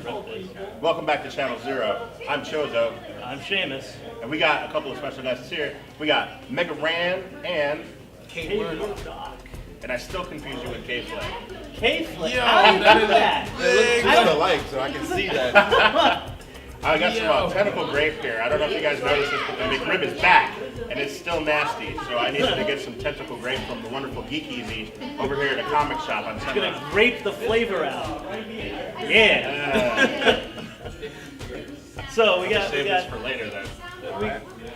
Welcome back to Channel Zero. I'm Chozo. I'm Seamus. And we got a couple of special guests here. We got Mega Ran and K-Murdock. And I still confuse you with K-Flip. K-Flip? Yo, How do you do that? They look just alike, so I can see that. I got some tentacle grape here. I don't know if you guys noticed this, but the McRib is back, and it's still nasty. So I needed to get some tentacle grape from the wonderful Geek Easy over here at a comic shop on It's gonna grape the flavor out. Yeah. So we got. Save this for later then.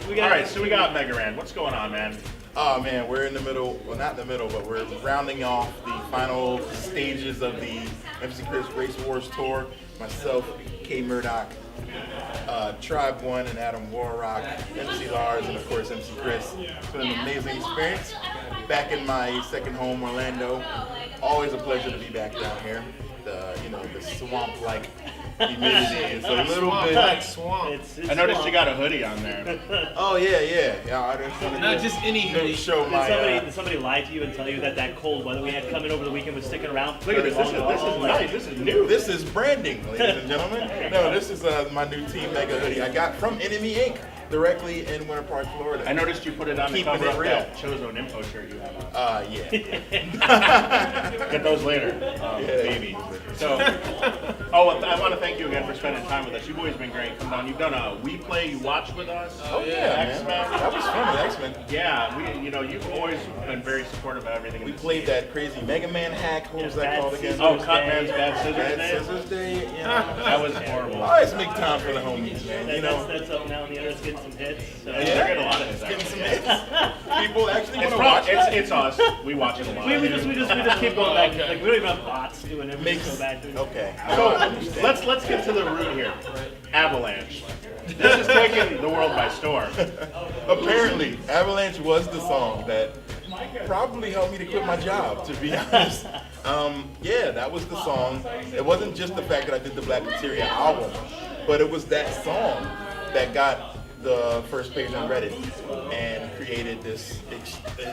We got. All right, so we got Mega Ran. What's going on, man? Oh man, we're in the middle, well not in the middle, but we're rounding off the final stages of the MC Chris Race Wars Tour. Myself, K-Murdock, Tribe One and Adam Warrock, MC Lars, and of course MC Chris. It's been an amazing experience. Back in my second home, Orlando. Always a pleasure to be back down here. The swamp-like humidity is a little bit like swamp. I noticed you got a hoodie on there. Oh yeah. I just wanted Not to just any hoodie. show my. Did somebody lie to you and tell you that cold weather we had coming over the weekend was sticking around? Look at this. This is nice. This is new. This is branding, ladies and gentlemen. No, this is my new Team Mega hoodie I got from Enemy Inc. directly in Winter Park, Florida. I noticed you put it on the Keeping cover it of real. that Chozo Nympho shirt you have on. Yeah. Get those later, baby. So, I want to thank you again for spending time with us. You've always been great. Come down. You've done a We Play, You Watch with us. Oh yeah, X-Men. man. That was fun with X-Men. Yeah, you've always been very supportive of everything. We played that crazy Mega Man hack. What was that Bad called again? Scissors Cutman's Bad Scissors Bad Day. Scissors Day. You know. That was horrible. Always make time for the homies, man. You know. That's up now, and the other's getting some hits. So. They're getting a lot of hits. Getting some actually. hits. People actually want It's, to watch that. it's us. We watch it a lot. We just keep going back. Like we don't even have bots doing it. We Makes just go back to it. okay. So let's get to the root here. Avalanche. This is taking the world by storm. Apparently, Avalanche was the song that probably helped me to quit my job, to be honest. Yeah, that was the song. It wasn't just the fact that I did the Black Materia album, but it was that song that got the first page on Reddit and created this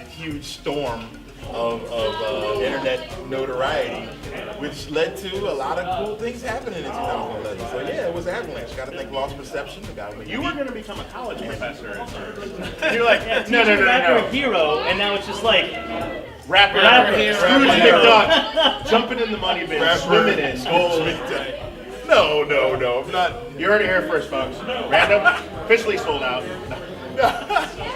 huge storm of internet notoriety, which led to a lot of cool things happening in 2011. So yeah, it was Avalanche. Got to thank Lost Perception. The guy You were going to become a college professor. You're like, no. Rapper hero, and now it's just like Rapper hero. Scrooge McDuck, jumping in the money bin, swimming in gold. No, I'm not. You heard it here first, folks. Random, officially sold out.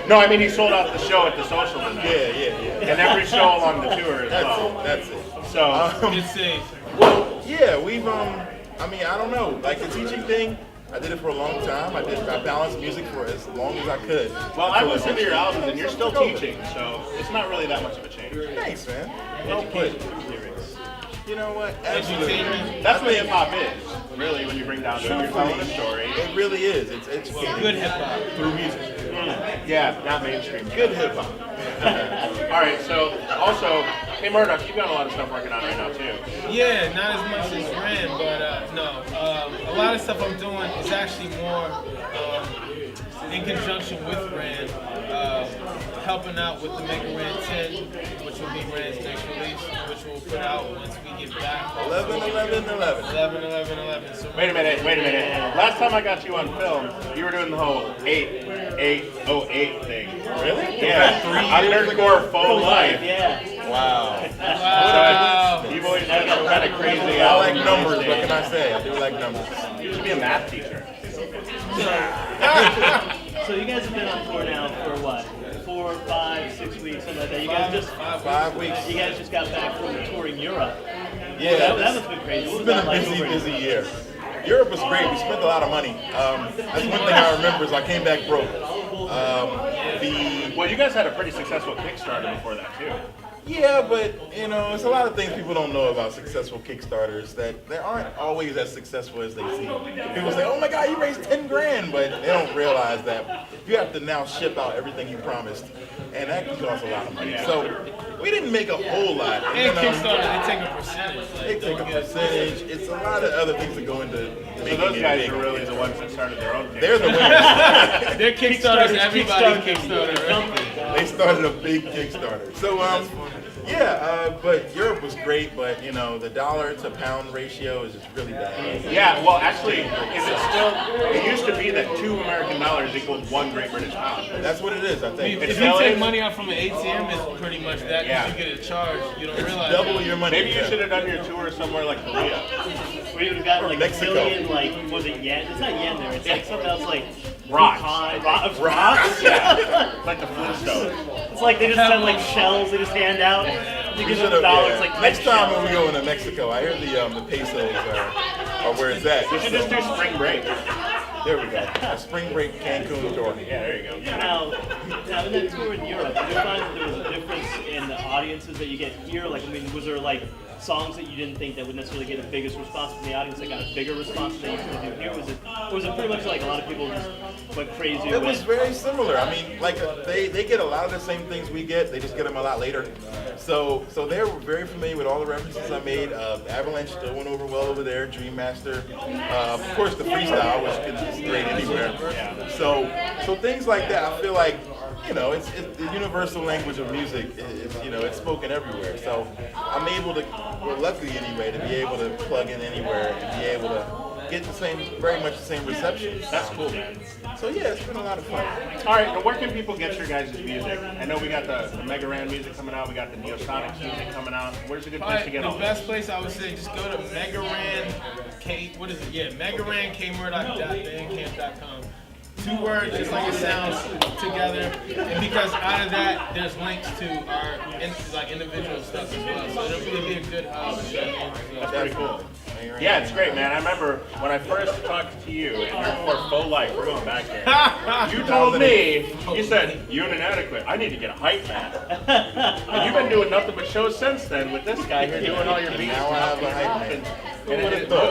No, I mean he sold out the show at the Social tonight. Yeah. And every show along the tour as well. That's it. So, It's safe. Well, yeah, we've I mean, I don't know. Like the teaching thing, I did it for a long time. I balanced music for as long as I could. well, I listened to your albums and you're still teaching, so it's not really that much of a change. Thanks, man. Well put. You know what? Absolutely. That's what hip hop is, really, when you bring down to it. You're telling a story. It really is. It's educating Good hip hop. through music. Yeah, not mainstream. Good hip hop. All right, so also, K-Murdock, you've got a lot of stuff working on right now too. Yeah, not as much as Ran, but no. A lot of stuff I'm doing is actually more in conjunction with Ran, helping out with the Mega Ran 10, which will be Ran's next release, which we'll put out once we get back. 11. 11. So Wait a minute. Last time I got you on film, you were doing the whole 8808 thing. Really? Yeah, on Nerdcore Faux Life. Yeah. Wow. wow. You've always done some kind of crazy I like album numbers. release What day. can I say? I do like numbers. You should be a math teacher. So you guys have been on tour now for what? 4, 5, 6 weeks, something like that. You guys just 5 weeks. You guys just got back from touring Europe. Yeah, that must have been crazy. What It's was been that a like over busy year. Europe was great. We spent a lot of money. That's one thing I remember is I came back broke. Well, you guys had a pretty successful Kickstarter before that too. Yeah, but you know, there's a lot of things people don't know about successful Kickstarters that they aren't always as successful as they seem. People say, "Oh my God, you raised 10 grand," but they don't realize that you have to now ship out everything you promised, and that can cost a lot of money. So we didn't make a whole lot. And Kickstarter, they take a percentage. They take a percentage. It's a lot of other things that go into So making those it guys big. are really the ones that started their own. They're the Kickstarter. winners. Their Kickstarter's everybody's Kickstarter, right? They started a big Kickstarter. So But Europe was great, but you know, the dollar to pound ratio is just really bad. Yeah, well, actually, is it still? It used to be that $2 equaled 1 Great British pound. That's what it is, I think. If you take money out from an ATM, it's pretty much that. Yeah. You get a charge. You don't realize. Double your money. Maybe you should have done your tour somewhere like Korea. We would have gotten like Mexico. a million, like, was it yen? It's not yen there. It's like something else, like Rocks. Rocks? Yeah, like the Flintstones. It's like they just send like shells. They just hand out. You give them dollars. Like Next time shells. when we go into Mexico, I hear the pesos are where it's at. You should just do spring break. There we go. A spring break Cancun tour. Yeah, there you go. Now in that tour in Europe, did you find that there was a difference in the audiences that you get here? Like, I mean, was there like songs that you didn't think that would necessarily get the biggest response from the audience that got a bigger response than they usually do here? Was it pretty much like a lot of people just went crazy? It was very similar. I mean, like they get a lot of the same things we get. They just get them a lot later. So they were very familiar with all the references I made. Avalanche still went over well over there. Dream Master, of course, the freestyle, which could just straight anywhere. So things like that. I feel like, you know, it's the universal language of music. You know, it's spoken everywhere. So I'm able to, well, luckily anyway, to be able to plug in anywhere and be able to get very much the same reception. That's cool, man. So yeah, it's been a lot of fun. All right, now where can people get your guys' music? I know we got the Mega Ran music coming out. We got the Neosonics music coming out. Where's a good place to get all The this? best place I would say, just go to MegaRan.bandcamp.com. 2 words, just like it sounds, together. And because out of that, there's links to our individual stuff as well. So it'll be a good hub. That's pretty cool. Yeah, it's great, man. I remember when I first talked to you, and you're for Faux Life, we're going back there. You told me, you said, you're an inadequate. I need to get a hype man. And you've been doing nothing but shows since then with this guy here doing all your beats. Now I have a hype man.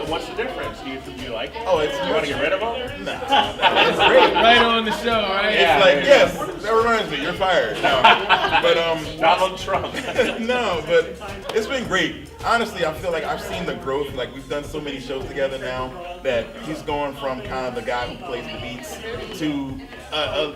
What's the difference? Do you like it? Oh, it's You want to get rid of him? No, it's great. Right on the show, right? Yeah. It's like, yes, that reminds me, you're fired. No, but Donald Trump. no, but it's been great. Honestly, I feel like I've seen the growth. Like we've done so many shows together now that he's going from kind of the guy who plays the beats to an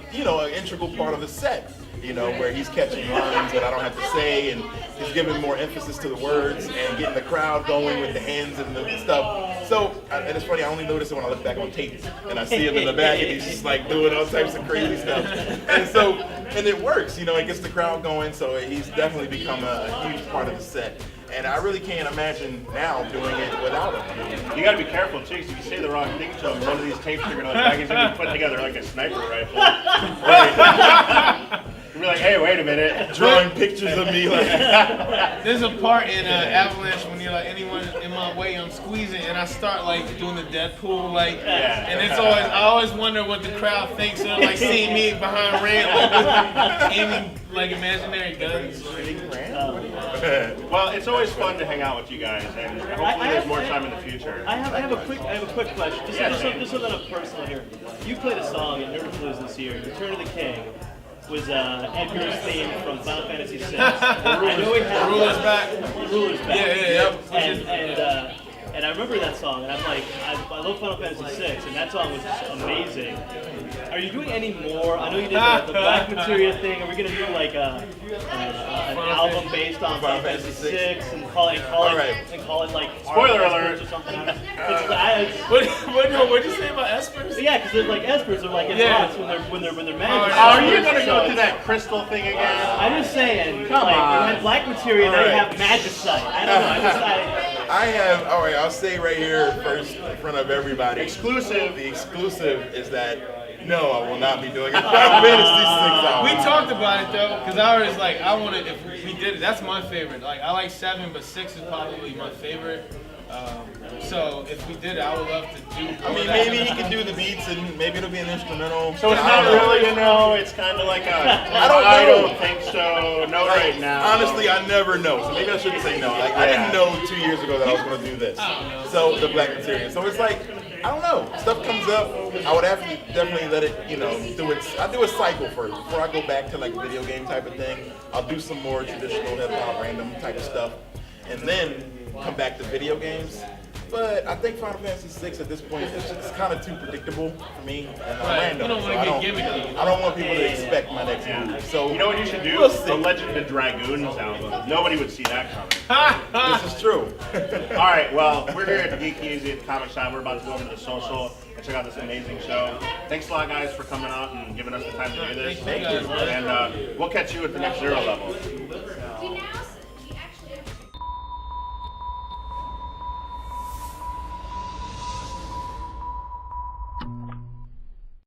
integral part of the set. You know, where he's catching lines that I don't have to say, and he's giving more emphasis to the words and getting the crowd going with the hands and the stuff. So, and it's funny, I only notice it when I look back on tape and I see him in the back and he's just like doing all types of crazy stuff. And it works, you know, it gets the crowd going, so he's definitely become a huge part of the set. And I really can't imagine now doing it without him. You got to be careful too, because if you say the wrong thing to him, one of these tapes you're gonna look back, he's gonna be put together like a sniper rifle. You'll be like, hey, wait a minute. Drawing pictures of me like. There's a part in Avalanche when you're like, anyone in my way, I'm squeezing, and I start like doing the Deadpool, like, and it's always, I always wonder what the crowd thinks. They're like seeing me behind Rand, like aiming like imaginary guns. Well, it's always fun to hang out with you guys, and hopefully there's more time in the future. I have a quick question. Just so that I'm personal here. You played a song at Nerdcore this year, Return of the King. Was Edgar's theme from Final Fantasy VI. I know he had Ruler's Back. Ruler's Back. Yeah. And I remember that song, and I'm like, I love Final Fantasy VI, and that song was just amazing. Are you doing any more? I know you did the Black Materia thing. Are we gonna do like an album based on Final Fantasy VI and call it like Spoiler alert or something? What'd you say about Espers? Yeah, because they're like Espers are like in box when they're magic. Are you gonna go through that crystal thing again? I'm just saying. Come on. You had Black Materia, now you have Magicite. I don't know. I have, all right, I'll say right here first in front of everybody. Exclusive. The exclusive is that, no, I will not be doing a Final Fantasy VI We album. talked about it though, because I was like, I wanted, if we did it, that's my favorite. Like, I like 7, but 6 is probably my favorite. So if we did it, I would love to do. I mean, maybe he could do the beats and maybe it'll be an instrumental. So it's not really a no, it's kind of like a, I don't think so, no right now. Honestly, I never know. So maybe I shouldn't say no. Like, I didn't know 2 years ago that I was going to do this. So the Black Materia. So it's like, I don't know. Stuff comes up. I would have to definitely let it, do it. I do a cycle first before I go back to like video game type of thing. I'll do some more traditional hip hop, random type of stuff, and then come back to video games. But I think Final Fantasy VI at this point is just kind of too predictable for me and Right. random. You don't So wanna I get don't, gimmicky. I don't want people to expect my next move. So You know what you should do? We'll see. The Legend of Dragoons album. Nobody would see that coming. This is true. All right, well, we're here at the Geek Easy at the Comic Shop. We're about to go over to the social and check out this amazing show. Thanks a lot, guys, for coming out and giving us the time to do this. Thank you guys, man. And we'll catch you at the next Zero level.